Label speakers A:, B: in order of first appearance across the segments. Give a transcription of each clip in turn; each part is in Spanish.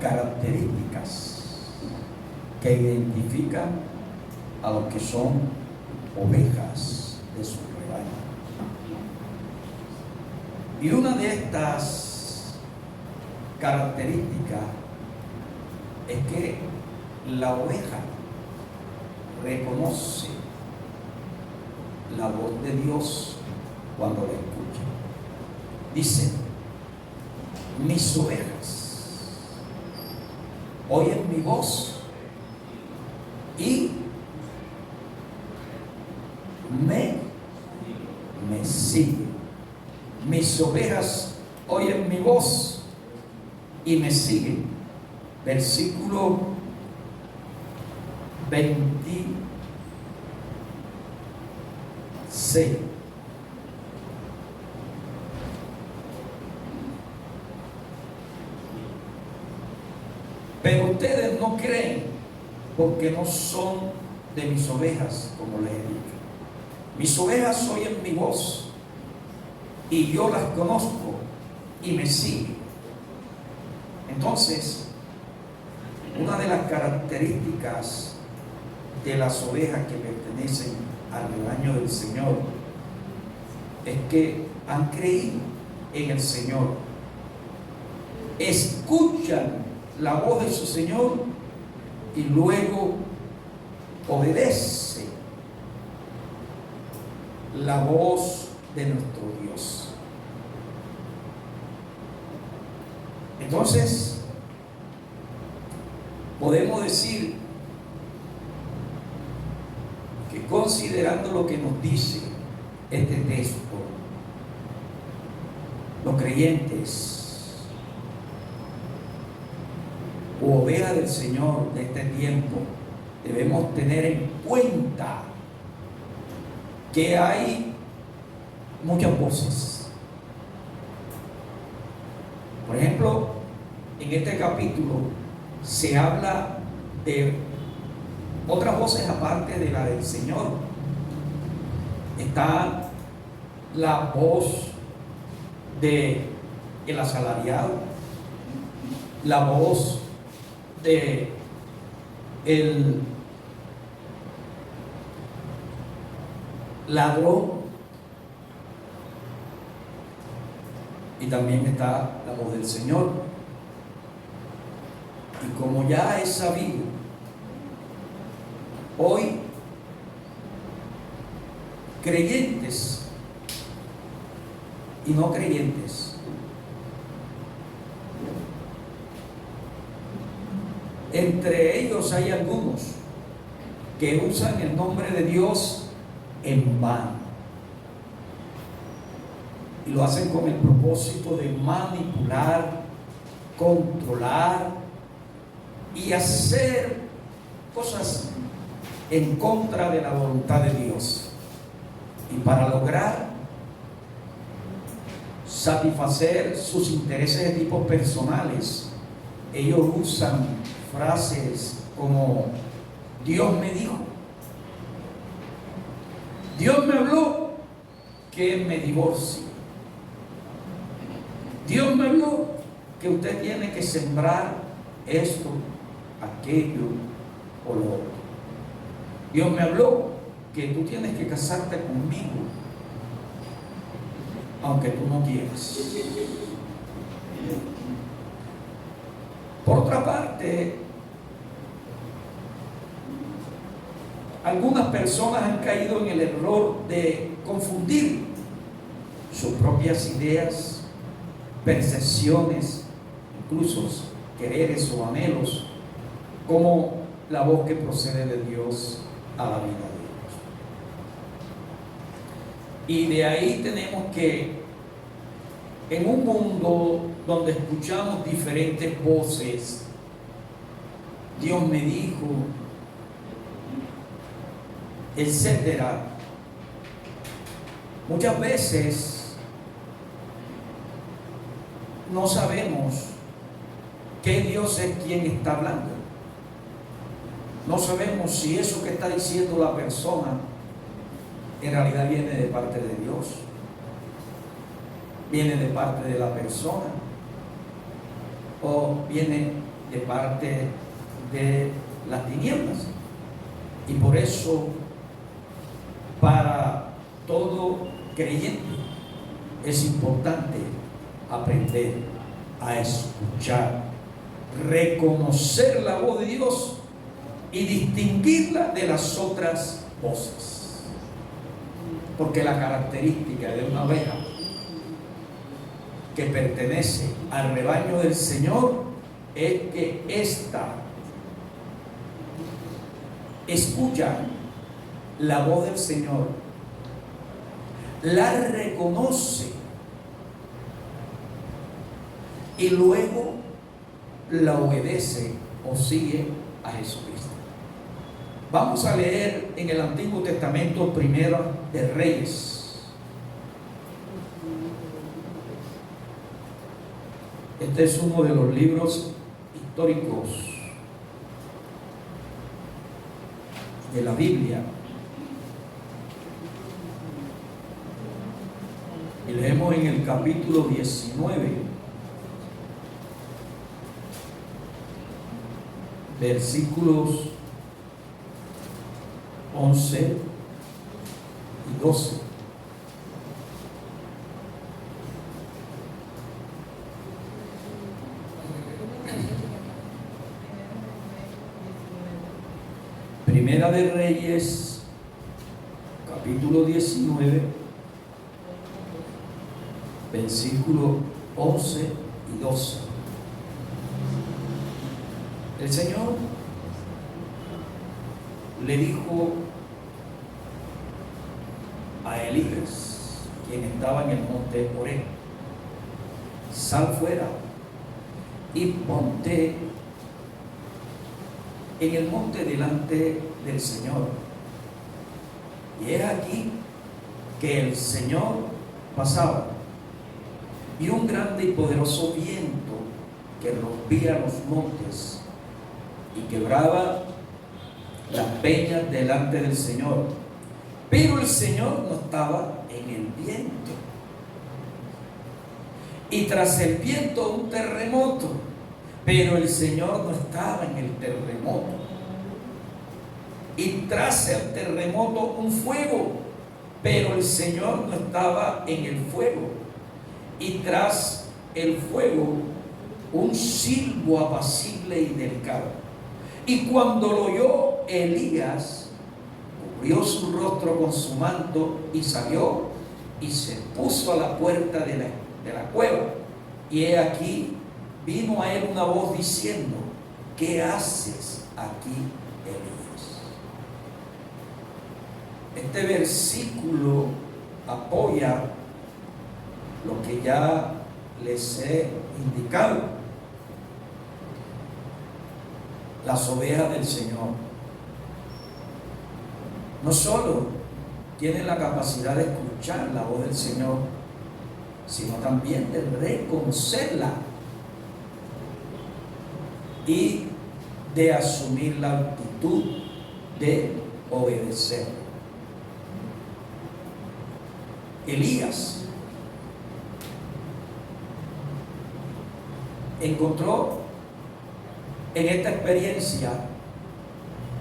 A: características que identifican a los que son ovejas de su rebaño. Y una de estas características es que la oveja reconoce la voz de Dios cuando la escucha. Dice: mis ovejas oyen mi voz y me siguen. Mis ovejas oyen mi voz y me siguen. Versículo 26. Pero ustedes no creen, porque no son de mis ovejas, como les he dicho. Mis ovejas oyen mi voz y yo las conozco y me siguen. Entonces, una de las características de las ovejas que pertenecen al rebaño del Señor es que han creído en el Señor, escuchan la voz de su Señor y luego obedece la voz de nuestro Dios. Entonces, podemos decir que, considerando lo que nos dice este texto, los creyentes u ovejas del Señor de este tiempo, debemos tener en cuenta que hay muchas voces. Por ejemplo, en este capítulo se habla de otras voces aparte de la del Señor. Está la voz de el asalariado, la voz de el ladrón, y también está la voz del Señor. Y como ya es sabido, hoy creyentes y no creyentes entre ellos hay algunos que usan el nombre de Dios en vano y lo hacen con el propósito de manipular, controlar y hacer cosas en contra de la voluntad de Dios. Y para lograr satisfacer sus intereses de tipo personales, ellos usan frases como: Dios me dijo, Dios me habló que me divorcie, Dios me habló que usted tiene que sembrar esto, aquello o lo otro, Dios me habló que tú tienes que casarte conmigo aunque tú no quieras. Por otra parte, algunas personas han caído en el error de confundir sus propias ideas, percepciones, incluso quereres o anhelos, como la voz que procede de Dios a la vida de ellos. Y de ahí tenemos que, en un mundo donde escuchamos diferentes voces, Dios me dijo, etcétera, muchas veces no sabemos qué Dios es quien está hablando. No sabemos si eso que está diciendo la persona en realidad viene de parte de Dios, viene de parte de la persona, o viene de parte de las tinieblas. Y por eso, para todo creyente es importante aprender a escuchar, reconocer la voz de Dios y distinguirla de las otras voces. Porque la característica de una oveja que pertenece al rebaño del Señor es que ésta escucha la voz del Señor, la reconoce y luego la obedece o sigue a Jesucristo. Vamos a leer en el Antiguo Testamento Primera de Reyes. Este es uno de los libros históricos de la Biblia. Y leemos en el capítulo 19, versículos 11 y 12. Primera de Reyes, capítulo 19, versículo 11 y 12. El Señor le dijo a Elías, quien estaba en el monte Oreb: sal fuera y ponte en el monte delante del Señor. Y era aquí que el Señor pasaba, y un grande y poderoso viento que rompía los montes y quebraba las peñas delante del Señor. Pero el Señor no estaba en el viento. Y tras el viento un terremoto, pero el Señor no estaba en el terremoto. Y tras el terremoto un fuego, pero el Señor no estaba en el fuego. Y tras el fuego un silbo apacible y delicado. Y cuando lo oyó Elías, cubrió su rostro con su manto y salió y se puso a la puerta de la cueva. Y he aquí, vino a él una voz diciendo: ¿qué haces aquí, Elías? Este versículo apoya lo que ya les he indicado. Las ovejas del Señor no solo tienen la capacidad de escuchar la voz del Señor, sino también de reconocerla y de asumir la actitud de obedecer. Elías encontró en esta experiencia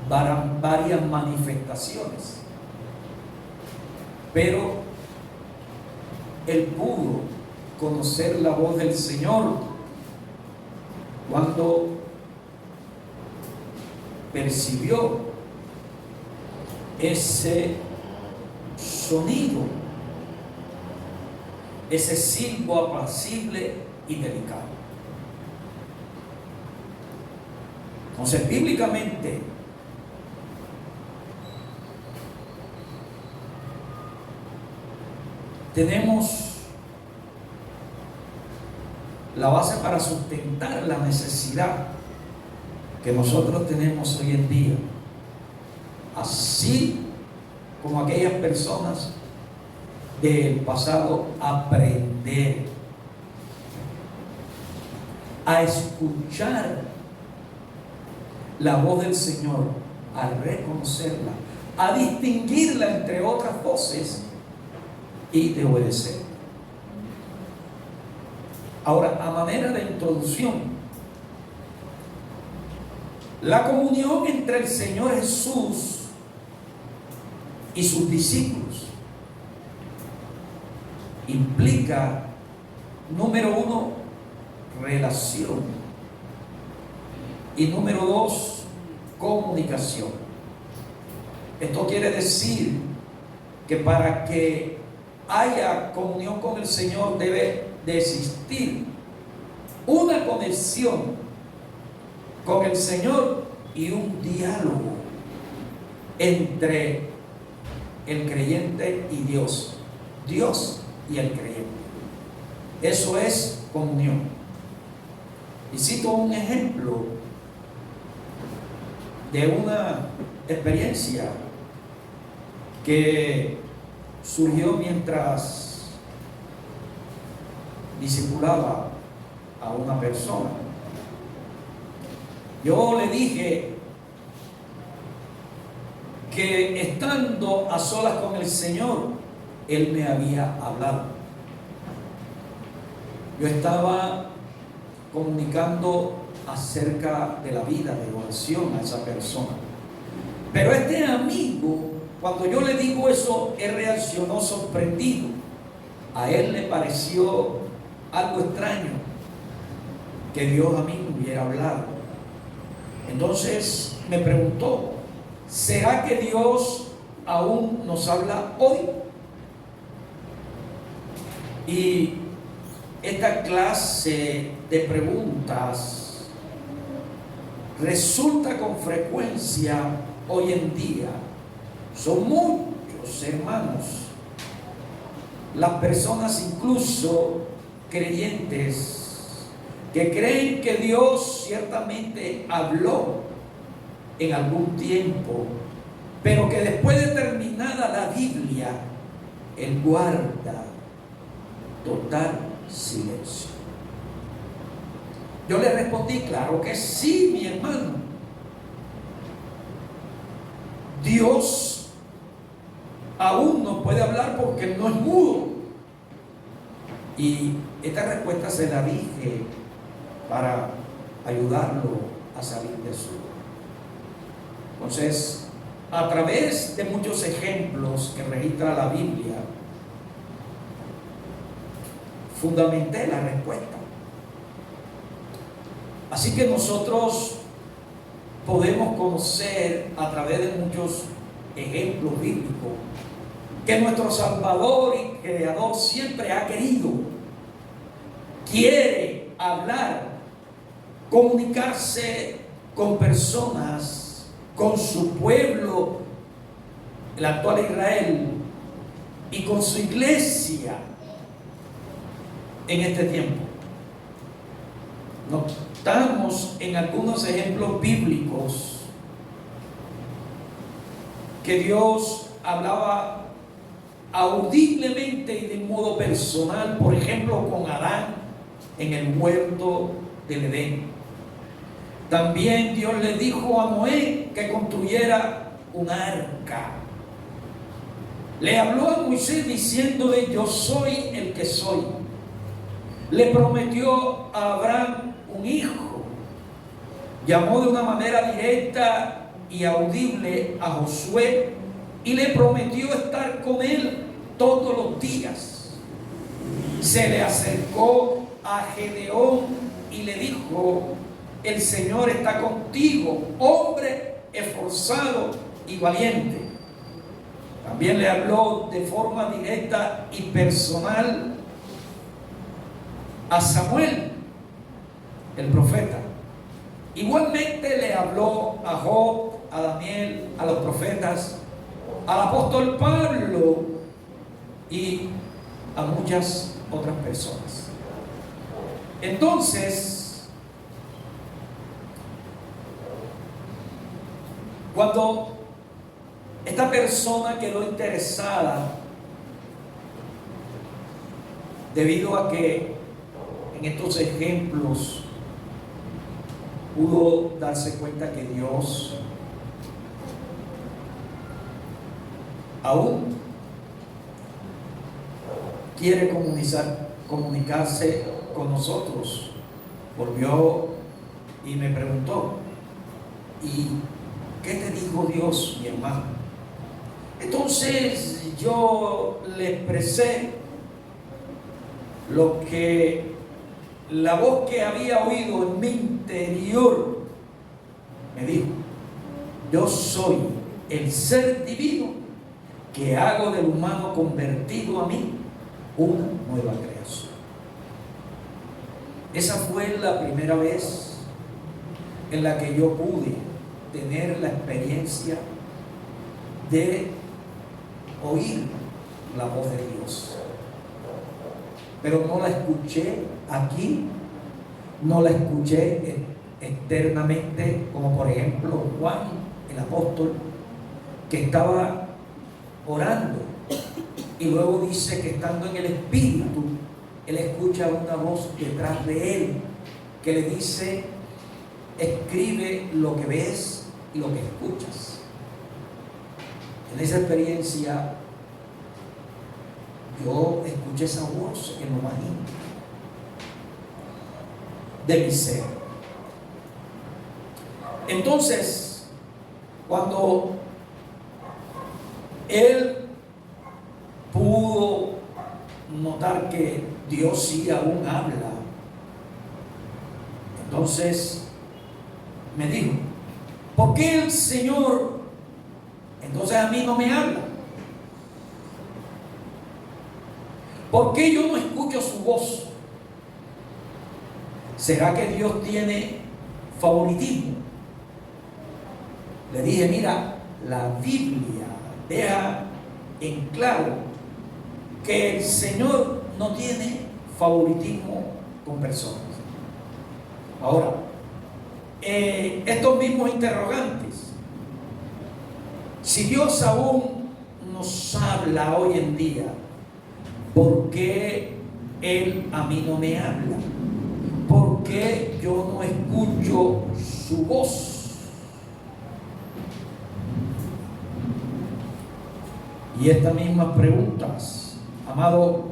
A: varias manifestaciones, pero él pudo conocer la voz del Señor cuando percibió ese sonido, ese silbo apacible y delicado. Entonces, bíblicamente, tenemos la base para sustentar la necesidad que nosotros tenemos hoy en día, así como aquellas personas del pasado, aprender a escuchar la voz del Señor, a reconocerla, a distinguirla entre otras voces y de obedecer. Ahora, a manera de introducción, La comunión entre el Señor Jesús y sus discípulos implica, número uno, relación, y número dos, comunicación. Esto quiere decir que para que haya comunión con el Señor debe de existir una conexión con el Señor y un diálogo entre el creyente y Dios, Dios y el creyente. Eso es comunión. Y cito un ejemplo de una experiencia que surgió mientras discipulaba a una persona. Yo le dije que estando a solas con el Señor, Él me había hablado. Yo estaba comunicando acerca de la vida de oración a esa persona. Pero este amigo, cuando yo le digo eso, él reaccionó sorprendido. A él le pareció algo extraño que Dios a mí me hubiera hablado. Entonces me preguntó, ¿será que Dios aún nos habla hoy? Y esta clase de preguntas resulta con frecuencia hoy en día. Son muchos hermanos, las personas incluso creyentes, que creen que Dios ciertamente habló en algún tiempo, pero que después de terminada la Biblia, Él guarda total silencio. Yo le respondí, claro que sí, mi hermano. Dios aún nos puede hablar porque no es mudo. Y esta respuesta se la dije para ayudarlo a salir de su. Entonces, a través de muchos ejemplos que registra la Biblia, fundamenté la respuesta. Así que nosotros podemos conocer a través de muchos ejemplos bíblicos que nuestro Salvador y Creador siempre ha querido, quiere hablar, comunicarse con personas, con su pueblo, el actual Israel, y con su iglesia en este tiempo. Notamos en algunos ejemplos bíblicos que Dios hablaba audiblemente y de modo personal, por ejemplo, con Adán en el huerto del Edén. También Dios le dijo a Noé que construyera un arca. Le habló a Moisés diciéndole: yo soy el que soy. Le prometió a Abraham un hijo. Llamó de una manera directa y audible a Josué y le prometió estar con él todos los días. Se le acercó a Gedeón y le dijo: el Señor está contigo, hombre esforzado y valiente. También le habló de forma directa y personal a Samuel, el profeta. Igualmente le habló a Job, a Daniel, a los profetas, al apóstol Pablo y a muchas otras personas. Entonces, cuando esta persona quedó interesada, debido a que en estos ejemplos pudo darse cuenta que Dios aún quiere comunicarse con nosotros, volvió y me preguntó: ¿Y qué te dijo Dios, mi hermano? Entonces yo le expresé lo que la voz que había oído en mi interior me dijo: yo soy el ser divino que hago del humano convertido a mí una nueva creación. Esa fue la primera vez en la que yo pude tener la experiencia de oír la voz de Dios. Pero no la escuché aquí, no la escuché externamente, como por ejemplo Juan, el apóstol, que estaba orando y luego dice que estando en el Espíritu, él escucha una voz detrás de él que le dice: escribe lo que ves y lo que escuchas. En esa experiencia yo escuché esa voz en lo más íntimo de mi ser. Entonces, cuando él pudo notar que Dios sí aún habla, entonces me dijo: ¿por qué el Señor entonces a mí no me habla? ¿Por qué yo no escucho su voz? ¿Será que Dios tiene favoritismo? Le dije: mira, la Biblia deja en claro que el Señor no tiene favoritismo con personas. Ahora, estos mismos interrogantes, si Dios aún nos habla hoy en día, ¿por qué Él a mí no me habla? ¿Por qué yo no escucho su voz? Y estas mismas preguntas, amado,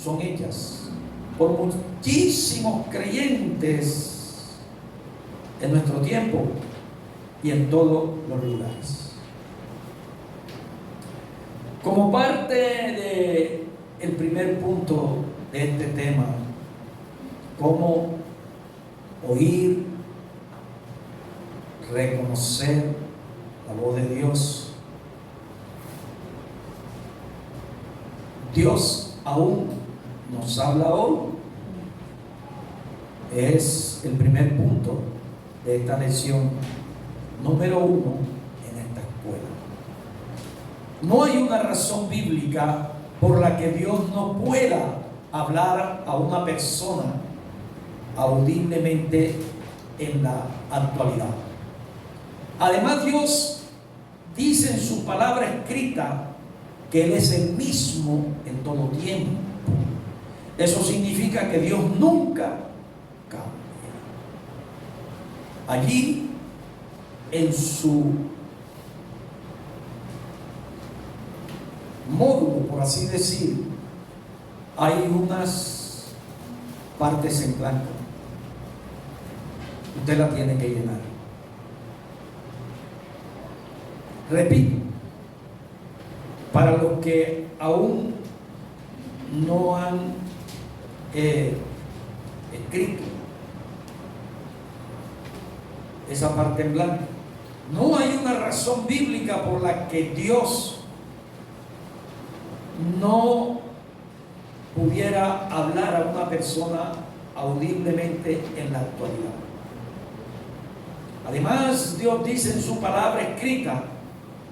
A: son hechas por muchísimos creyentes en nuestro tiempo y en todos los lugares. Como parte del primer punto de este tema, cómo oír, reconocer la voz de Dios. Dios aún nos habla hoy. Es el primer punto de esta lección número 1 en esta escuela. No hay una razón bíblica por la que Dios no pueda hablar a una persona audiblemente en la actualidad. Además, Dios dice en su palabra escrita que Él es el mismo en todo tiempo. Eso significa que Dios nunca cambia. Allí, en su módulo, por así decir, hay unas partes en blanco. Usted la tiene que llenar. Repito, para los que aún no han escrito esa parte en blanco, no hay una razón bíblica por la que Dios no pudiera hablar a una persona audiblemente en la actualidad. Además, Dios dice en su palabra escrita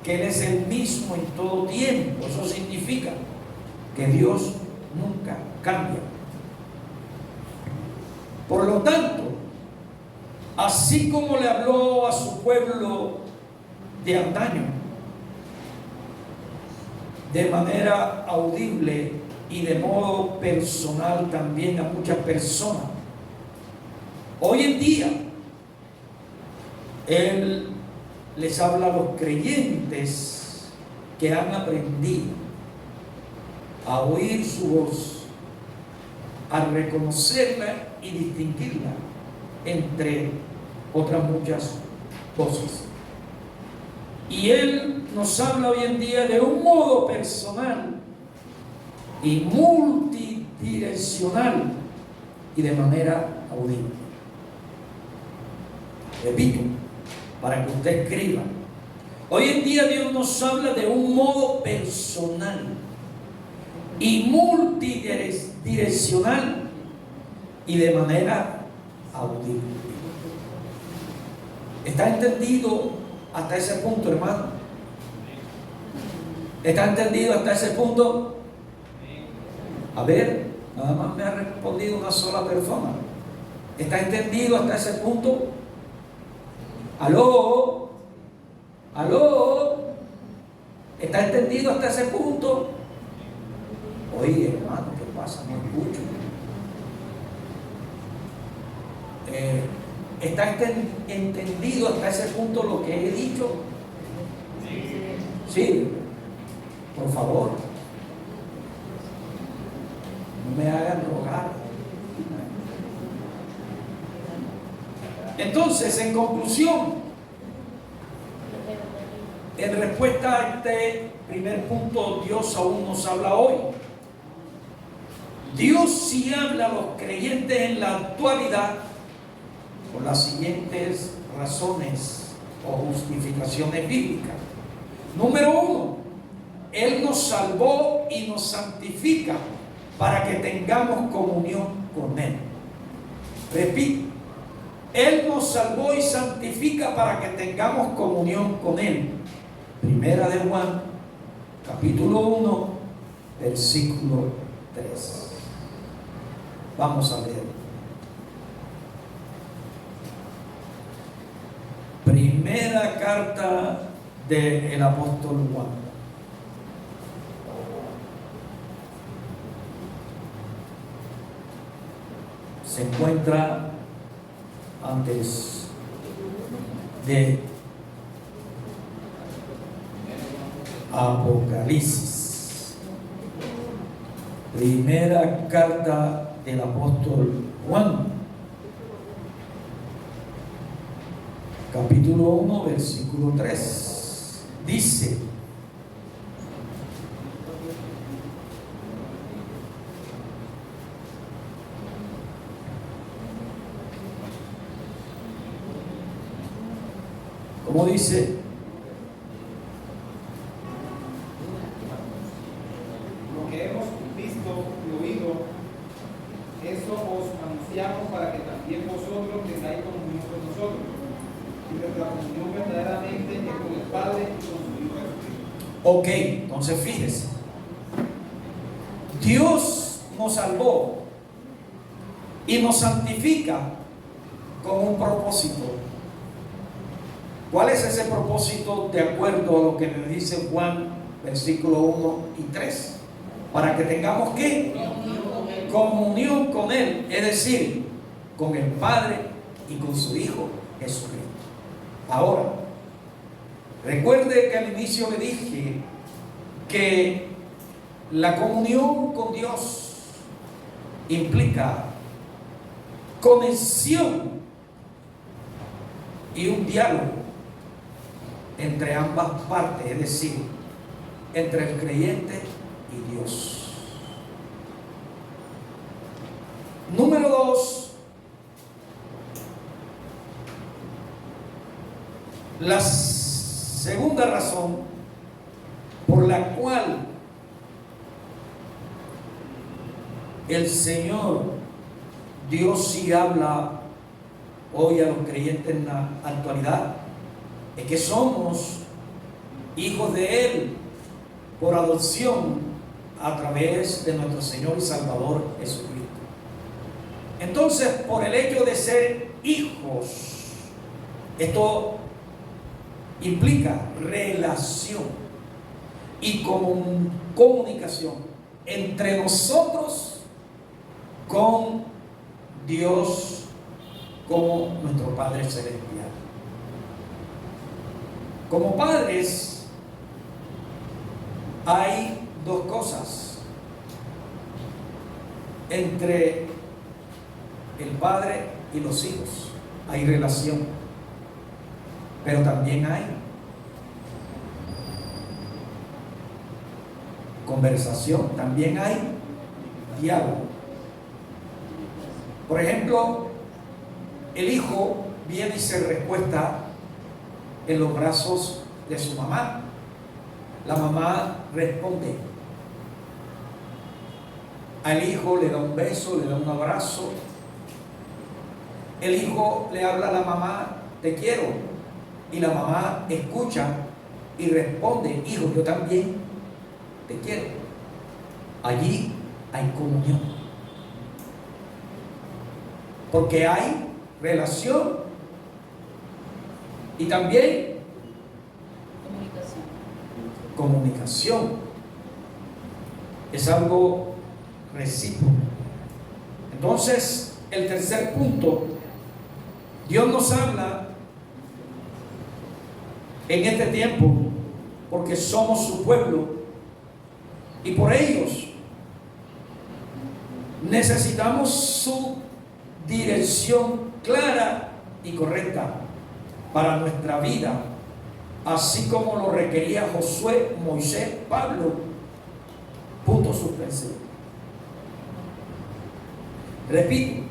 A: que Él es el mismo en todo tiempo. Eso significa que Dios nunca cambia. Por lo tanto, así como le habló a su pueblo de antaño, de manera audible y de modo personal también a muchas personas, hoy en día Él les habla a los creyentes que han aprendido a oír su voz, a reconocerla y distinguirla entre otras muchas voces. Y Él nos habla hoy en día de un modo personal y multidireccional y de manera audible. Repito, para que usted escriba. Hoy en día Dios nos habla de un modo personal y multidireccional y de manera audible. ¿Está entendido hasta ese punto, hermano? ¿Está entendido hasta ese punto? A ver, nada más me ha respondido una sola persona. ¿Está entendido hasta ese punto? ¿Aló? ¿Aló? ¿Está entendido hasta ese punto? Oye, hermano, ¿qué pasa? No escucho. ¿Está entendido hasta ese punto lo que he dicho? Sí. Por favor. No me hagan rogar. Entonces, en conclusión, en respuesta a este primer punto, Dios aún nos habla hoy. Dios sí habla a los creyentes en la actualidad por las siguientes razones o justificaciones bíblicas. Número 1, Él nos salvó y nos santifica para que tengamos comunión con Él. Repito, Él nos salvó y santifica para que tengamos comunión con Él. Primera de Juan, capítulo 1, versículo 3. Vamos a leer. Primera carta del apóstol Juan. Se encuentra antes de Apocalipsis. Primera carta del apóstol Juan, capítulo 1, versículo 3. Dice: ¿cómo dice?
B: Lo que hemos visto y oído, eso os anunciamos para que también vosotros tengáis comunión con nosotros. Y nuestra comunión verdaderamente es con el Padre y con su Hijo Jesucristo.
A: Ok, entonces fíjese. Dios nos salvó y nos santifica con un propósito. ¿Cuál es ese propósito de acuerdo a lo que nos dice Juan, versículo 1 y 3? Para que tengamos ¿qué? Comunión con Él, es decir, con el Padre y con su Hijo Jesucristo. Ahora, recuerde que al inicio le dije que la comunión con Dios implica conexión y un diálogo entre ambas partes, es decir, entre el creyente y Dios. Número 2, la segunda razón por la cual el Señor Dios sí habla hoy a los creyentes en la actualidad es que somos hijos de Él por adopción a través de nuestro Señor y Salvador Jesucristo. Entonces, por el hecho de ser hijos, esto implica relación y comunicación entre nosotros con Dios como nuestro Padre Celestial. Como padres hay dos cosas entre el padre y los hijos. Hay relación. pero también hay conversación, también hay diálogo. Por ejemplo, el hijo viene y se recuesta en los brazos de su mamá. La mamá responde. Al hijo le da un beso, le da un abrazo. El hijo le habla a la mamá, te quiero. Y la mamá escucha y responde, hijo, yo también te quiero. Allí hay comunión. Porque hay relación y también comunicación. Es algo recíproco. Entonces, el tercer punto, Dios nos habla en este tiempo porque somos su pueblo y por ellos necesitamos su dirección clara y correcta para nuestra vida, así como lo requería Josué, Moisés, Pablo. Punto suspensivo. Repito,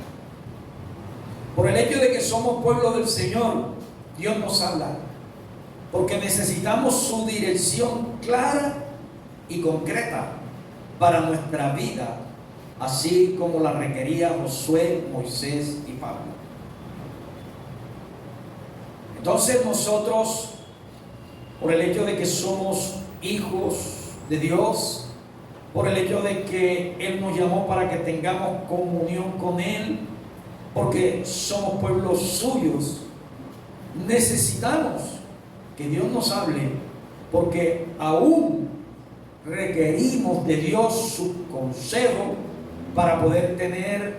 A: por el hecho de que somos pueblo del Señor, Dios nos habla, porque necesitamos su dirección clara y concreta para nuestra vida, así como la requería Josué, Moisés y Pablo. Entonces nosotros, por el hecho de que somos hijos de Dios, por el hecho de que Él nos llamó para que tengamos comunión con Él, porque somos pueblos suyos, necesitamos que Dios nos hable, porque aún requerimos de Dios su consejo para poder tener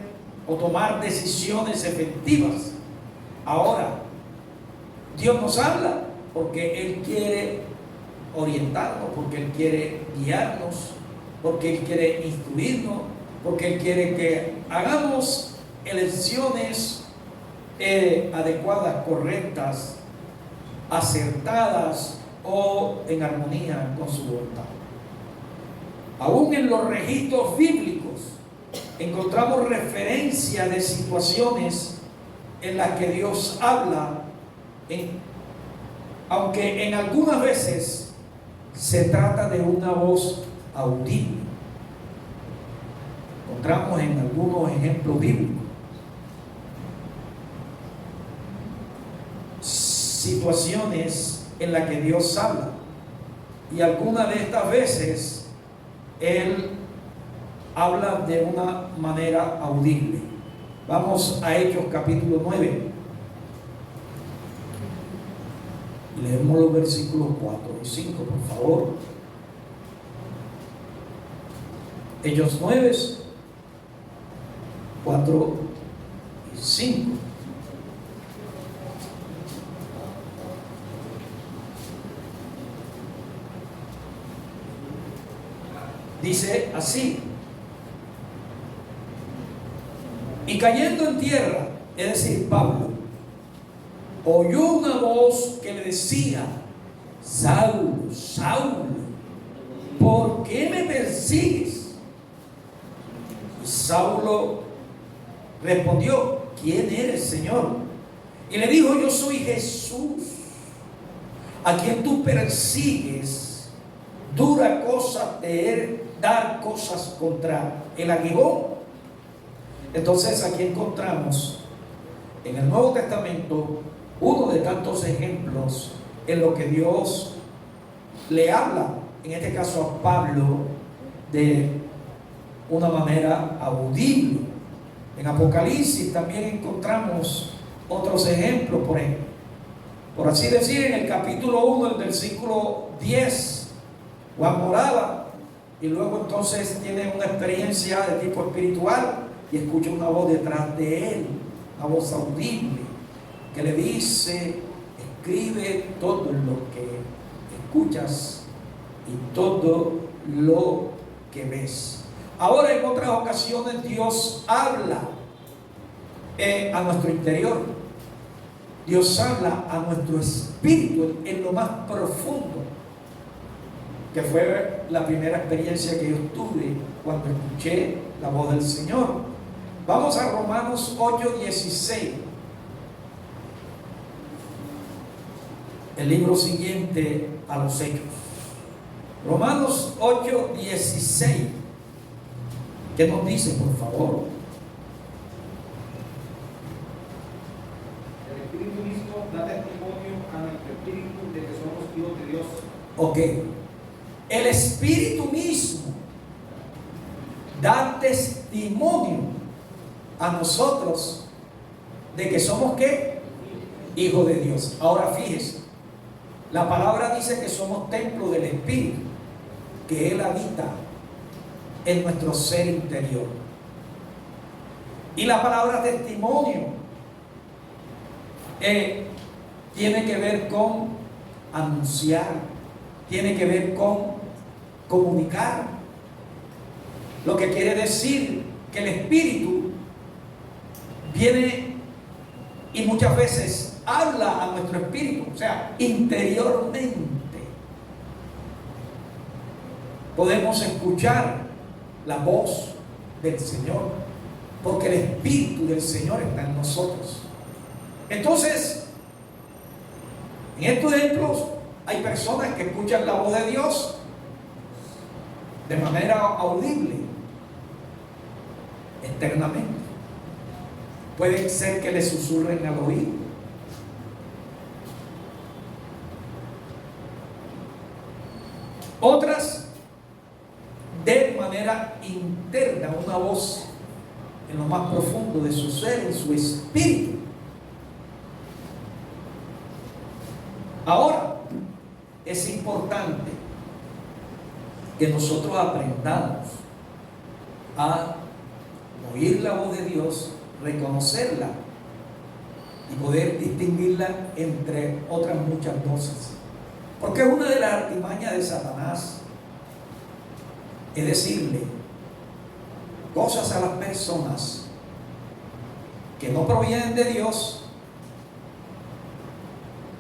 A: o tomar decisiones efectivas. Ahora, Dios nos habla porque Él quiere orientarnos, porque Él quiere guiarnos, porque Él quiere instruirnos, porque Él quiere que hagamos elecciones adecuadas, correctas, acertadas o en armonía con su voluntad. Aún en los registros bíblicos encontramos referencia de situaciones en las que Dios habla, aunque en algunas veces se trata de una voz audible. Encontramos en algunos ejemplos bíblicos situaciones en las que Dios habla, y algunas de estas veces Él habla de una manera audible. Vamos a Hechos capítulo 9. Leemos los versículos 4 y 5, por favor. Hechos 9, 4 y 5. Dice así: y cayendo en tierra, es decir, Pablo oyó una voz que le decía: Saulo, Saulo, ¿por qué me persigues? Y Saulo respondió: ¿quién eres, Señor? Y le dijo: yo soy Jesús, a quien tú persigues. Dura cosa te dar cosas contra el aguijón. Entonces aquí encontramos en el Nuevo Testamento uno de tantos ejemplos en lo que Dios le habla, en este caso a Pablo, de una manera audible. En Apocalipsis también encontramos otros ejemplos, por así decir, en el capítulo 1, el versículo 10, Juan moraba y luego entonces tiene una experiencia de tipo espiritual y escucha una voz detrás de él, una voz audible que le dice: escribe todo lo que escuchas y todo lo que ves. Ahora, en otras ocasiones Dios habla a nuestro interior. Dios habla a nuestro espíritu en lo más profundo, que fue la primera experiencia que yo tuve cuando escuché la voz del Señor. Vamos a Romanos 8:16. El libro siguiente a los Hechos. Romanos 8:16. ¿Qué nos dice, por favor?
B: El Espíritu mismo da testimonio a nuestro espíritu de que somos hijos de Dios.
A: Ok. El Espíritu mismo da testimonio a nosotros de que somos ¿qué? Hijos de Dios. Ahora fíjese, la palabra dice que somos templo del Espíritu, que Él habita en nuestro ser interior. Y la palabra testimonio tiene que ver con anunciar, tiene que ver con comunicar. Lo que quiere decir que el Espíritu viene y muchas veces habla a nuestro espíritu, o sea, interiormente. Podemos escuchar la voz del Señor, porque el Espíritu del Señor está en nosotros. Entonces, en estos ejemplos hay personas que escuchan la voz de Dios de manera audible, externamente. Puede ser que le susurren al oído. Otras de manera interna, una voz en lo más profundo de su ser, en su espíritu. Ahora, es importante que nosotros aprendamos a oír la voz de Dios, reconocerla y poder distinguirla entre otras muchas voces. Porque una de las artimañas de Satanás es decirle cosas a las personas que no provienen de Dios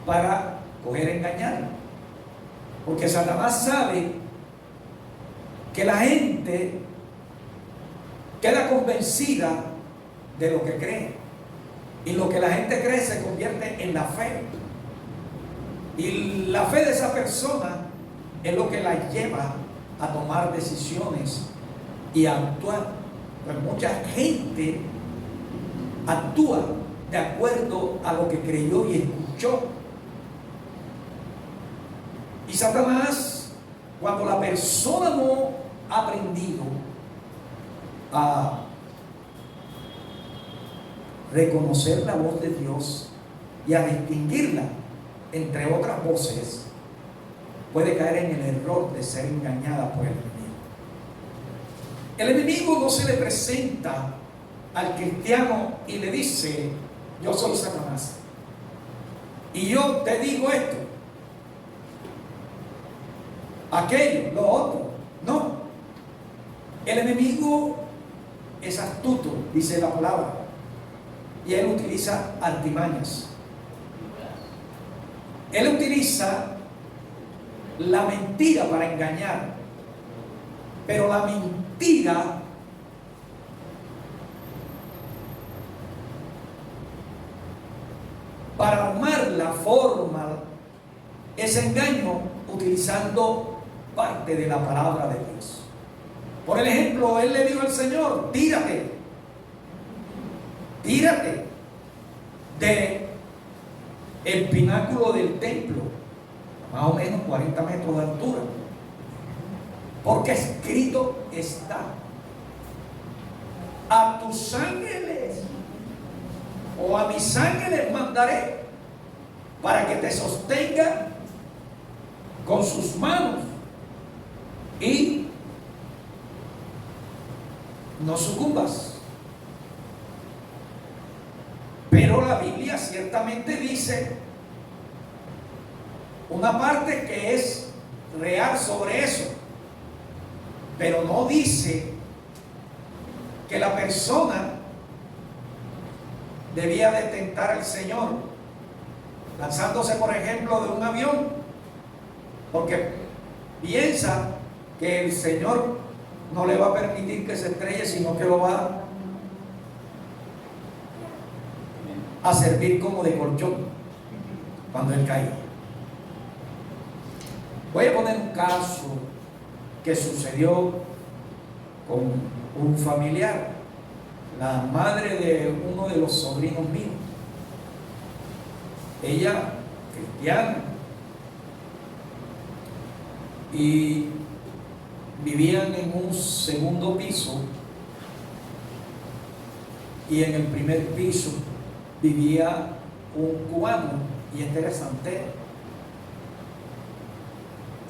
A: para poder engañar. Porque Satanás sabe que la gente queda convencida de lo que cree, y lo que la gente cree se convierte en la fe, y la fe de esa persona es lo que la lleva a tomar decisiones y a actuar. Pues mucha gente actúa de acuerdo a lo que creyó y escuchó. Y Satanás, cuando la persona no ha aprendido a reconocer la voz de Dios y a distinguirla entre otras voces, puede caer en el error de ser engañada por el enemigo. El enemigo no se le presenta al cristiano y le dice: yo soy Satanás y yo te digo esto, aquello, lo otro. No, el enemigo es astuto, dice la palabra, y él utiliza artimañas. Él utiliza la mentira para engañar, pero la mentira para armar la forma, ese engaño, utilizando parte de la palabra de Dios. Por el ejemplo, él le dijo al Señor: tírate de el pináculo del templo, más o menos 40 metros de altura, porque escrito está: a tus ángeles o a mis ángeles mandaré para que te sostengan con sus manos y no sucumbas. Pero la Biblia ciertamente dice una parte que es real sobre eso, pero no dice que la persona debía de tentar al Señor lanzándose, por ejemplo, de un avión, porque piensa que el Señor no le va a permitir que se estrelle, sino que lo va a servir como de colchón cuando él caiga. Voy a poner un caso que sucedió con un familiar, la madre de uno de los sobrinos míos. Ella, cristiana, y vivían en un segundo piso, y en el primer piso vivía un cubano, y este era santero.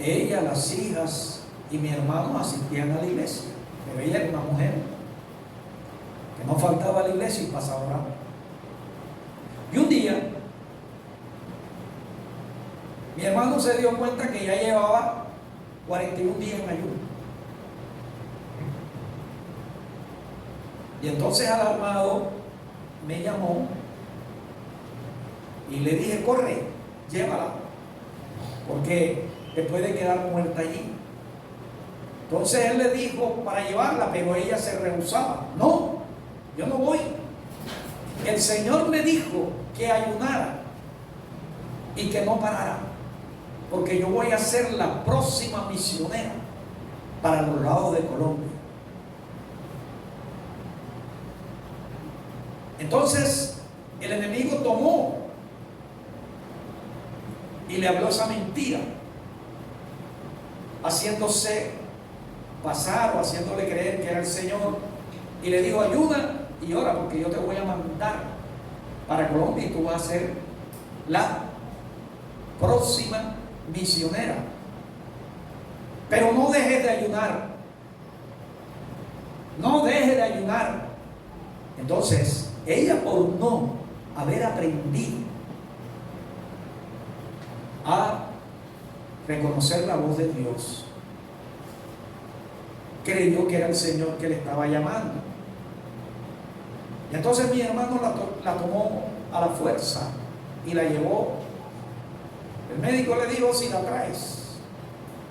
A: Ella, las hijas y mi hermano asistían a la iglesia, pero ella era una mujer que no faltaba a la iglesia y pasaba orando. Y un día mi hermano se dio cuenta que ya llevaba 41 días en ayuno. Y entonces alarmado me llamó y le dije: corre, llévala, porque te puede quedar muerta allí. Entonces él le dijo para llevarla, pero ella se rehusaba. No, yo no voy. El Señor me dijo que ayunara y que no parara, porque yo voy a ser la próxima misionera para los lados de Colombia. Entonces el enemigo tomó y le habló esa mentira, haciéndose pasar o haciéndole creer que era el Señor, y le dijo: ayuda y ora, porque yo te voy a mandar para Colombia y tú vas a ser la próxima misionera. Pero no dejes de ayunar, no dejes de ayunar. Entonces ella, por no haber aprendido a reconocer la voz de Dios, creyó que era el Señor que le estaba llamando. Y entonces mi hermano la tomó a la fuerza y la llevó. El médico le dijo: si la traes,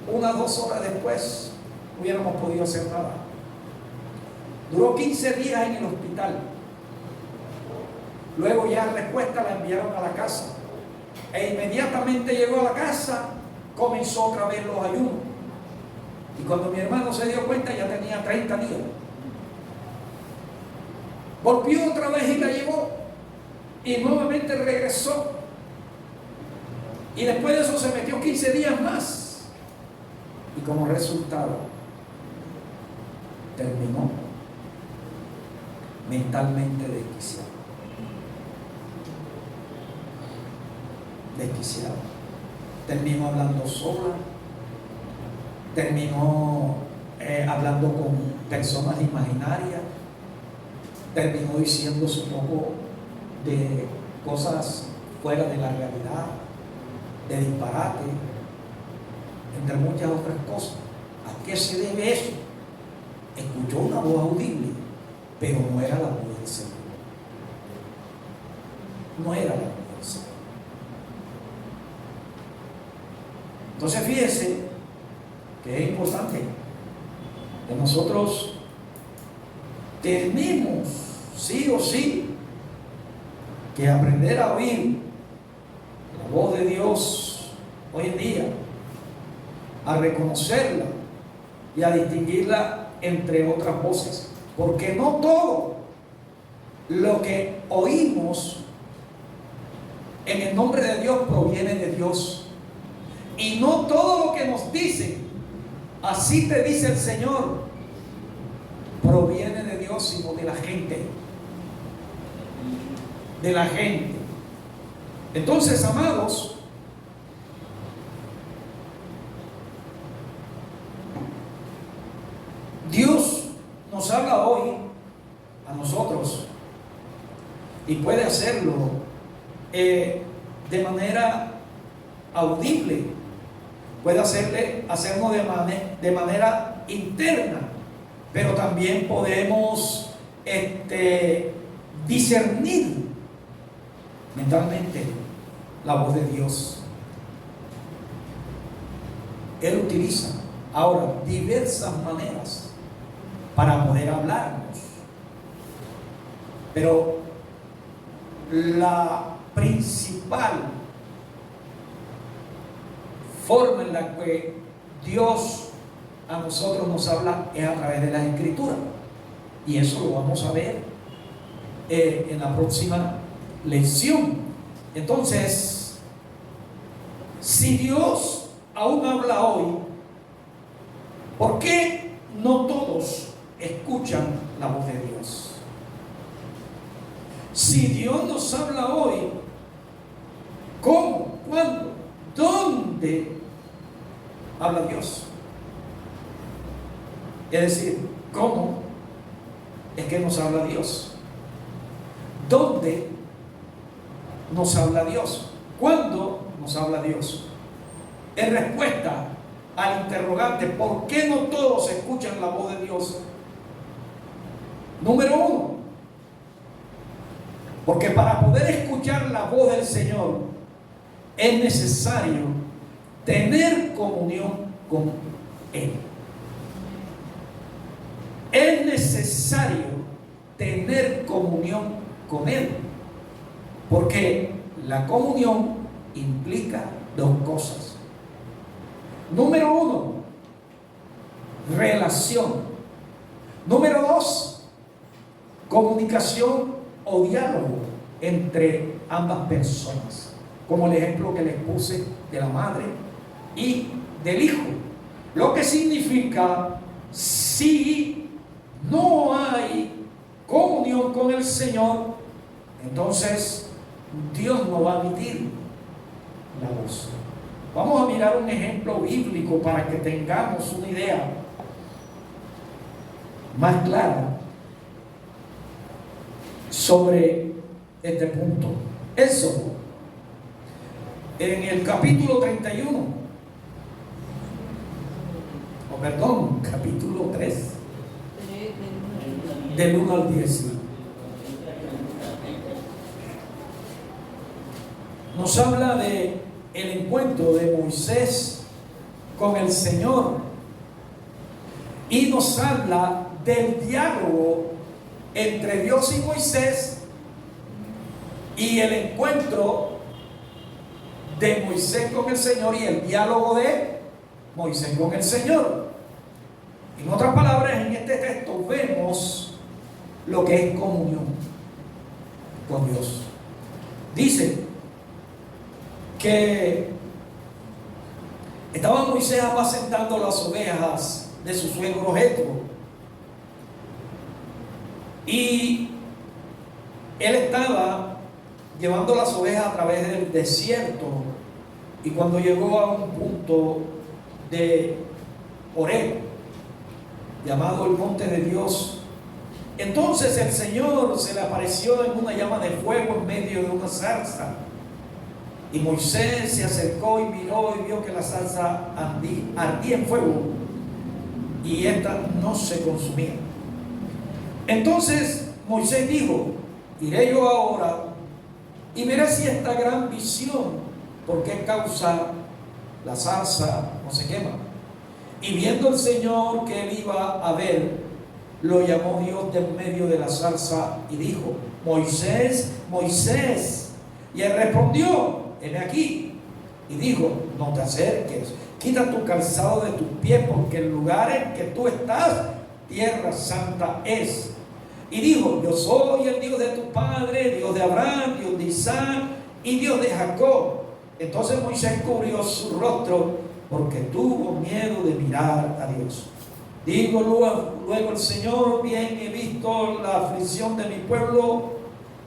A: 1 o 2 horas después hubiéramos podido hacer nada. Duró 15 días en el hospital. Luego ya en respuesta la enviaron a la casa, e inmediatamente llegó a la casa, comenzó otra vez los ayunos. Y cuando mi hermano se dio cuenta, ya tenía 30 días. Volvió otra vez y la llevó, y nuevamente regresó. Y después de eso se metió 15 días más, y como resultado terminó mentalmente desquiciado. Terminó hablando sola, terminó hablando con personas imaginarias, terminó diciéndose un poco de cosas fuera de la realidad, de disparate, entre muchas otras cosas. ¿A qué se debe eso? Escuchó una voz audible, pero no era la voz del Señor. No era la voz del Señor. Entonces fíjese que es importante que nosotros tenemos sí o sí que aprender a oír la voz de Dios hoy en día, a reconocerla y a distinguirla entre otras voces, porque no todo lo que oímos en el nombre de Dios proviene de Dios. Y no todo lo que nos dicen, así te dice el Señor, proviene de Dios, sino de la gente. De la gente. Entonces, amados, Dios nos habla hoy a nosotros, y puede hacerlo de manera audible, puede hacernos de manera interna, pero también podemos discernir mentalmente la voz de Dios. Él utiliza ahora diversas maneras para poder hablarnos. Pero la principal forma en la que Dios a nosotros nos habla es a través de las Escrituras. Y eso lo vamos a ver en la próxima lección. Entonces, si Dios aún habla hoy, ¿por qué no todos escuchan la voz de Dios? Si Dios nos habla hoy, ¿cómo? ¿Cuándo? ¿Dónde habla Dios? Es decir, ¿cómo es que nos habla Dios? ¿Dónde nos habla Dios? ¿Cuándo nos habla Dios? En respuesta al interrogante, ¿por qué no todos escuchan la voz de Dios? Número uno, porque para poder escuchar la voz del Señor es necesario tener comunión con Él. Es necesario tener comunión con Él, porque la comunión implica dos cosas. Número uno, relación. Número dos, comunicación o diálogo entre ambas personas, como el ejemplo que les puse de la madre y del hijo. Lo que significa, si no hay comunión con el Señor, entonces Dios no va a emitir la voz. Vamos a mirar un ejemplo bíblico para que tengamos una idea más clara sobre este punto. Eso, en el capítulo 31, capítulo 3, del 1 al 10. Nos habla de el encuentro de Moisés con el Señor y nos habla del diálogo entre Dios y Moisés y el encuentro de Moisés con el Señor y el diálogo de Moisés con el Señor. En otras palabras, en este texto vemos lo que es comunión con Dios. Dice que estaba Moisés apacentando las ovejas de su suegro Jetro, y él estaba llevando las ovejas a través del desierto, y cuando llegó a un punto de Horeb, llamado el monte de Dios, entonces el Señor se le apareció en una llama de fuego en medio de una zarza. Y Moisés se acercó y miró y vio que la zarza ardía en fuego y esta no se consumía. Entonces Moisés dijo: iré yo ahora y veré si esta gran visión, por qué causa la zarza no se quema. Y viendo el Señor que él iba a ver, lo llamó Dios de en medio de la zarza y dijo: Moisés, Moisés. Y él respondió: heme aquí. Y dijo: no te acerques, quita tu calzado de tus pies, porque el lugar en que tú estás, tierra santa es. Y dijo: yo soy el Dios de tu padre, Dios de Abraham, Dios de Isaac y Dios de Jacob. Entonces Moisés cubrió su rostro, porque tuvo miedo de mirar a Dios. Digo luego el Señor: bien he visto la aflicción de mi pueblo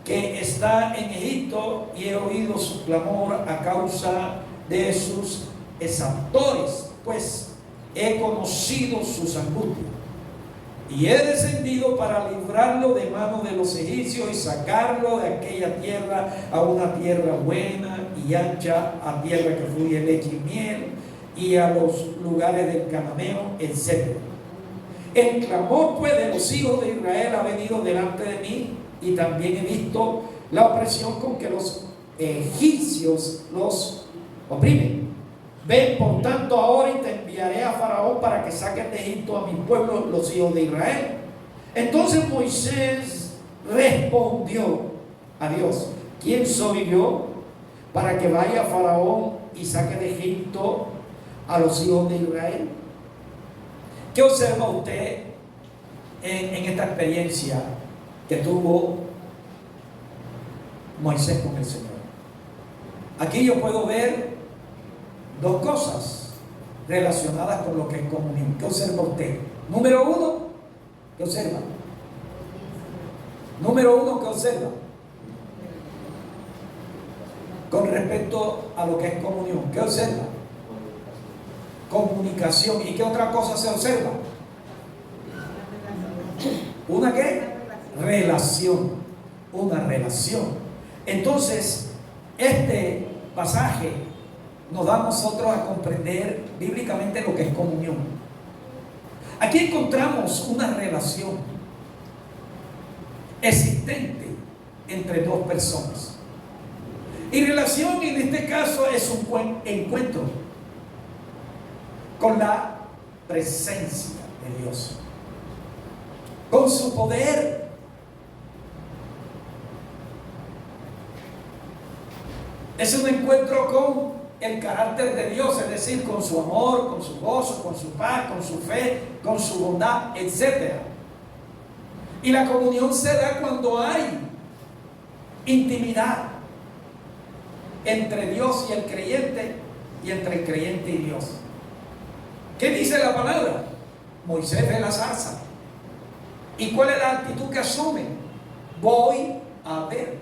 A: que está en Egipto, y he oído su clamor a causa de sus exactores, pues he conocido sus angustias. Y he descendido para librarlo de mano de los egipcios y sacarlo de aquella tierra a una tierra buena y ancha, a tierra que fluye leche y miel, y a los lugares del cananeo, etc. El clamor pues de los hijos de Israel ha venido delante de mí, y también he visto la opresión con que los egipcios los oprimen. Ven por tanto ahora y te enviaré a Faraón para que saques de Egipto a mi pueblo, los hijos de Israel. Entonces Moisés respondió a Dios: ¿quién soy yo para que vaya a Faraón y saque de Egipto a los hijos de Israel? ¿Qué observa usted en esta experiencia que tuvo Moisés con el Señor? Aquí yo puedo ver dos cosas relacionadas con lo que es comunión. ¿Qué observa usted? Número uno, ¿qué observa? Número uno, ¿qué observa? Con respecto a lo que es comunión, ¿qué observa? Comunicación. ¿Y qué otra cosa se observa? ¿Una qué? Relación. Una relación. Entonces, este pasaje nos da a nosotros a comprender bíblicamente lo que es comunión. Aquí encontramos una relación existente entre dos personas. Y relación en este caso es un encuentro con la presencia de Dios, con su poder. Es un encuentro con el carácter de Dios, es decir, con su amor, con su gozo, con su paz, con su fe, con su bondad, etc. Y la comunión se da cuando hay intimidad entre Dios y el creyente, y entre el creyente y Dios. ¿Qué dice la palabra? Moisés ve la zarza. ¿Y cuál es la actitud que asume? Voy a ver.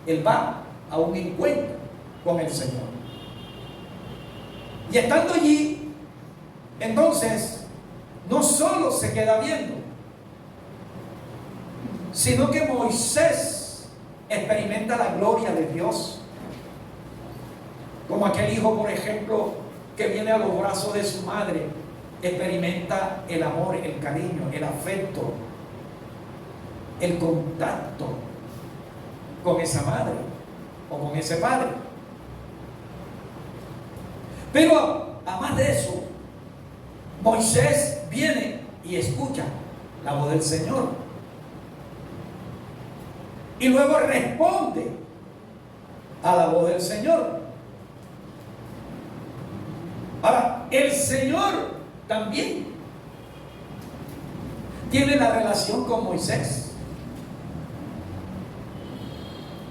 A: Él va a un encuentro con el Señor. Y estando allí, entonces, no solo se queda viendo, sino que Moisés experimenta la gloria de Dios. Como aquel hijo, por ejemplo, que viene a los brazos de su madre, experimenta el amor, el cariño, el afecto, el contacto con esa madre o con ese padre. Pero además de eso, Moisés viene y escucha la voz del Señor y luego responde a la voz del Señor. Ahora, el Señor también tiene la relación con Moisés.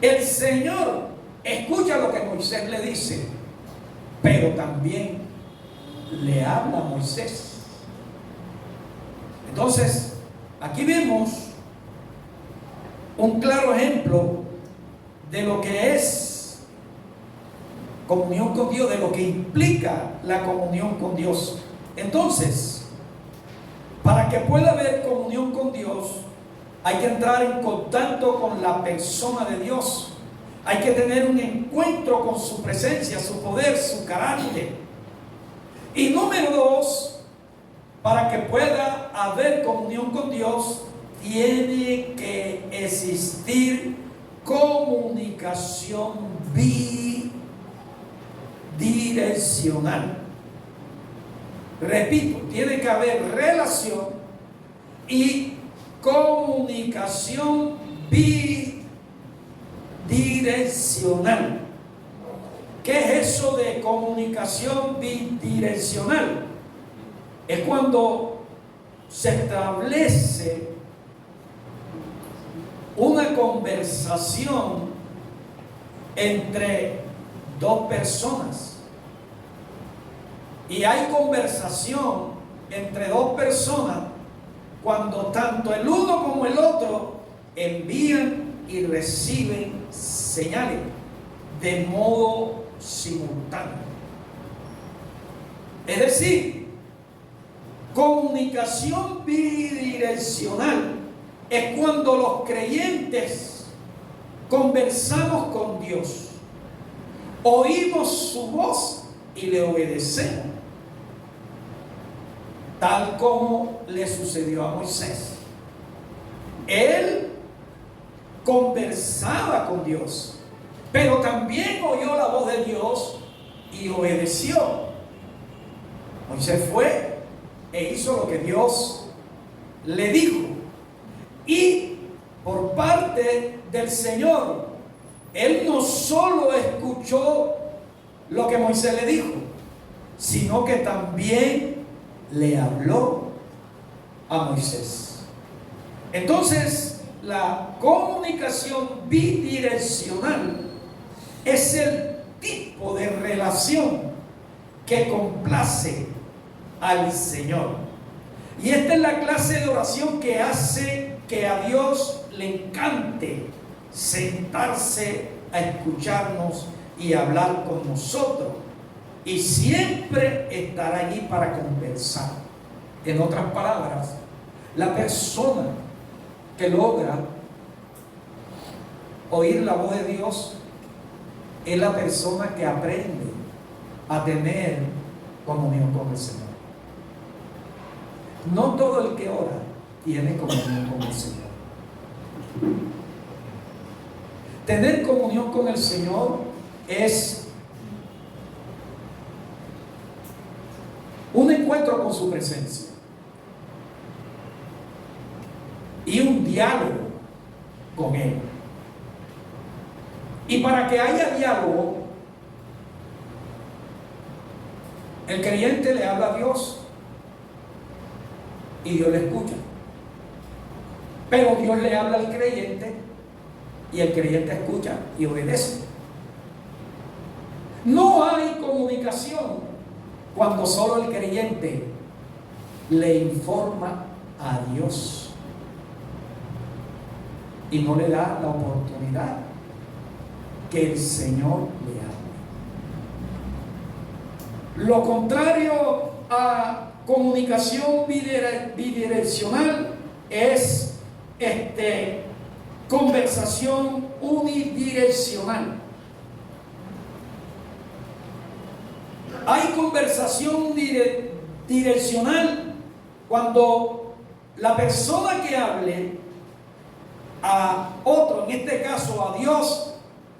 A: El Señor escucha lo que Moisés le dice, pero también le habla a Moisés. Entonces, aquí vemos un claro ejemplo de lo que es comunión con Dios, de lo que implica la comunión con Dios. Entonces, para que pueda haber comunión con Dios, hay que entrar en contacto con la persona de Dios. Hay que tener un encuentro con su presencia, su poder, su carácter. Y número dos, para que pueda haber comunión con Dios, tiene que existir comunicación bidireccional. Repito, tiene que haber relación y comunicación bidireccional. ¿Qué es eso de comunicación bidireccional? Es cuando se establece una conversación entre dos personas. Y hay conversación entre dos personas cuando tanto el uno como el otro envían y reciben señales de modo simultáneo. Es decir, comunicación bidireccional es cuando los creyentes conversamos con Dios, oímos su voz y le obedecemos, tal como le sucedió a Moisés. Él conversaba con Dios, pero también oyó la voz de Dios y obedeció. Moisés fue e hizo lo que Dios le dijo. Y por parte del Señor, él no solo escuchó lo que Moisés le dijo, sino que también le habló a Moisés. Entonces, la comunicación bidireccional es el tipo de relación que complace al Señor. Y esta es la clase de oración que hace que a Dios le encante sentarse a escucharnos y hablar con nosotros. Y siempre estar allí para conversar. En otras palabras, la persona que logra oír la voz de Dios es la persona que aprende a tener comunión con el Señor. No todo el que ora tiene comunión con el Señor. Tener comunión con el Señor es un encuentro con su presencia y un diálogo con Él. Y para que haya diálogo, el creyente le habla a Dios y Dios le escucha. Pero Dios le habla al creyente y el creyente escucha y obedece. No hay comunicación cuando solo el creyente le informa a Dios y no le da la oportunidad que el Señor le hable. Lo contrario a comunicación bidireccional es conversación unidireccional. Hay conversación direccional cuando la persona que hable a otro, en este caso a Dios,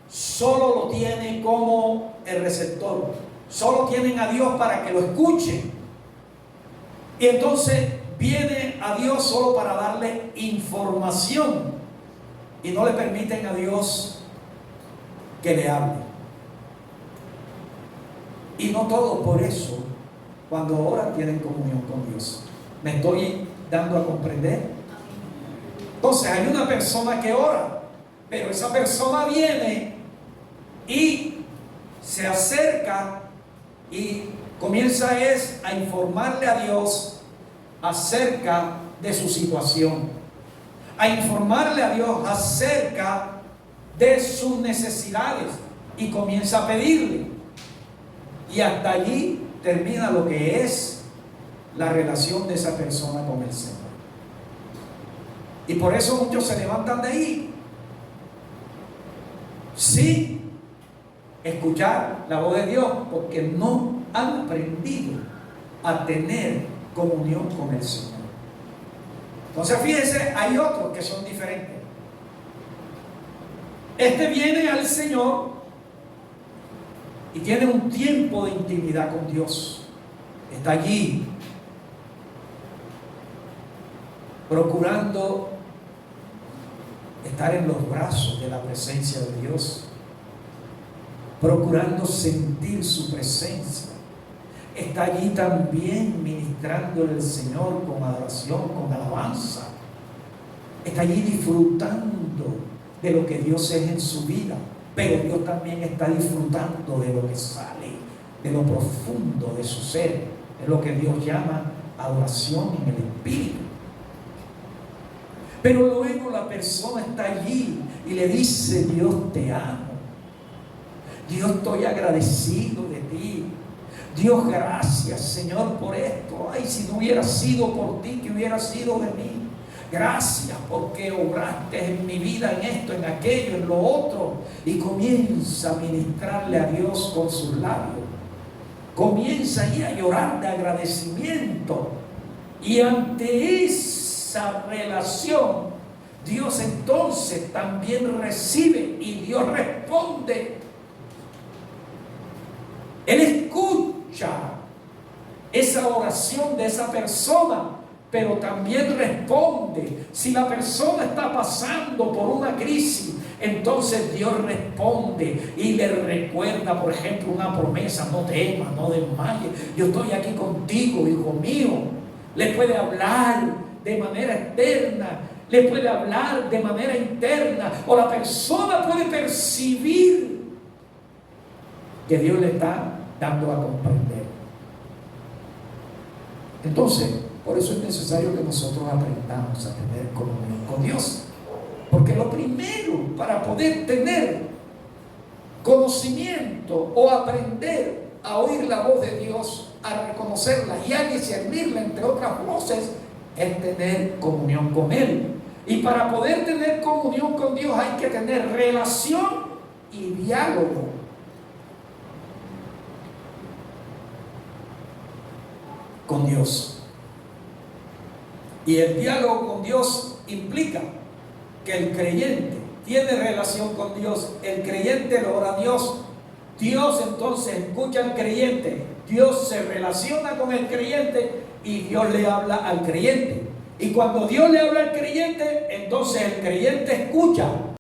A: solo lo tiene como el receptor. Solo tienen a Dios para que lo escuchen. Y entonces viene a Dios solo para darle información y no le permiten a Dios que le hable. Y no todo por eso, cuando oran, tienen comunión con Dios. ¿Me estoy dando a comprender? Entonces hay una persona que ora, pero esa persona viene y se acerca y comienza a informarle a Dios acerca de su situación, a informarle a Dios acerca de sus necesidades y comienza a pedirle. Y hasta allí termina lo que es la relación de esa persona con el Señor. Y por eso muchos se levantan de ahí sin escuchar la voz de Dios, porque no han aprendido a tener comunión con el Señor. Entonces fíjense, hay otros que son diferentes. Este viene al Señor y tiene un tiempo de intimidad con Dios. Está allí procurando estar en los brazos de la presencia de Dios, procurando sentir su presencia. Está allí también ministrando al Señor con adoración, con alabanza. Está allí disfrutando de lo que Dios es en su vida, pero Dios también está disfrutando de lo que sale de lo profundo de su ser. Es lo que Dios llama adoración en el Espíritu. Pero luego la persona está allí y le dice: Dios, te amo. Dios, estoy agradecido de ti. Dios, gracias, Señor, por esto. Ay, si no hubiera sido por ti, ¿qué hubiera sido de mí? Gracias porque obraste en mi vida, en esto, en aquello, en lo otro. Y comienza a ministrarle a Dios con sus labios. Comienza allí a llorar de agradecimiento. Y ante esa relación Dios entonces también recibe y Dios responde. Él escucha esa oración de esa persona, pero también responde. Si la persona está pasando por una crisis, entonces Dios responde y le recuerda, por ejemplo, una promesa: no temas, no desmayes, yo estoy aquí contigo, hijo mío. Le puede hablar de manera externa, le puede hablar de manera interna, o la persona puede percibir que Dios le está dando a comprender. Entonces, por eso es necesario que nosotros aprendamos a tener comunión con Dios. Porque lo primero para poder tener conocimiento o aprender a oír la voz de Dios, a reconocerla y a discernirla entre otras voces, es tener comunión con Él. Y para poder tener comunión con Dios hay que tener relación y diálogo. Con Dios. Y el diálogo con Dios implica que el creyente tiene relación con Dios, el creyente le ora a Dios, Dios entonces escucha al creyente, Dios se relaciona con el creyente y Dios le habla al creyente. Y cuando Dios le habla al creyente, entonces el creyente escucha